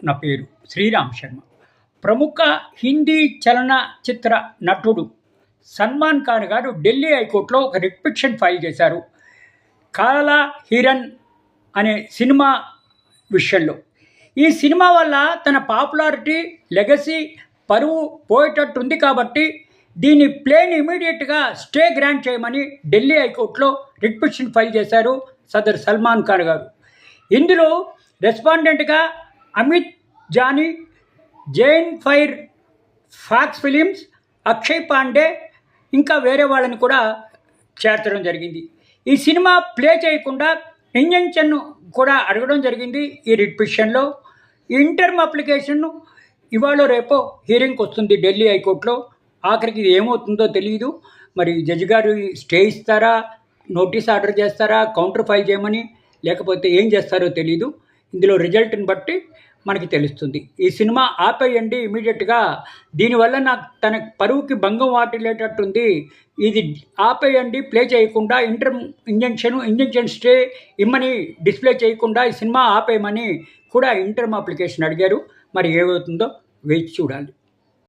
నా పేరు శ్రీరామ్ శర్మ. ప్రముఖ హిందీ చలనచిత్ర నటుడు సల్మాన్ ఖాన్ గారు ఢిల్లీ హైకోర్టులో ఒక రిట్ పిటిషన్ ఫైల్ చేశారు. కాలా హిరణ్ అనే సినిమా విషయంలో. ఈ సినిమా వల్ల తన పాపులారిటీ, లెగసీ, పరువు పోయేటట్టుంది కాబట్టి దీని ప్లేని ఇమీడియట్గా స్టే గ్రాంట్ చేయమని ఢిల్లీ హైకోర్టులో రిట్ పిటిషన్ ఫైల్ చేశారు సదర్ సల్మాన్ ఖాన్ గారు. ఇందులో రెస్పాండెంట్గా Amit Jani, Jain fire fox films, Akshay Pandey ఇంకా వేరే వాళ్ళని కూడా చేర్చడం జరిగింది. ఈ సినిమా ప్లే చేయకుండా ఇంజంక్షన్ కూడా అడగడం జరిగింది ఈ రిట్ పిటిషన్లో. ఈ ఇంటర్మ్ అప్లికేషన్ ఇవాళ రేపో హియరింగ్కి వస్తుంది ఢిల్లీ హైకోర్టులో. ఆఖరికి ఇది ఏమవుతుందో తెలియదు. మరి జడ్జి గారు స్టే ఇస్తారా, నోటీస్ ఆర్డర్ చేస్తారా, కౌంటర్ ఫైల్ చేయమని, లేకపోతే ఏం చేస్తారో తెలియదు. ఇందులో రిజల్ట్ని బట్టి మనకి తెలుస్తుంది. ఈ సినిమా ఆపేయండి ఇమీడియట్గా, దీనివల్ల నాకు తన పరువుకి భంగం వాటిల్లేటట్టుంది, ఇది ఆపేయండి, ప్లే చేయకుండా ఇంజంక్షన్ స్టే ఇమ్మని డిస్ప్లే చేయకుండా ఈ సినిమా ఆపేయమని కూడా ఇంటర్మ్ అప్లికేషన్ అడిగారు. మరి ఏమవుతుందో వేచి చూడాలి.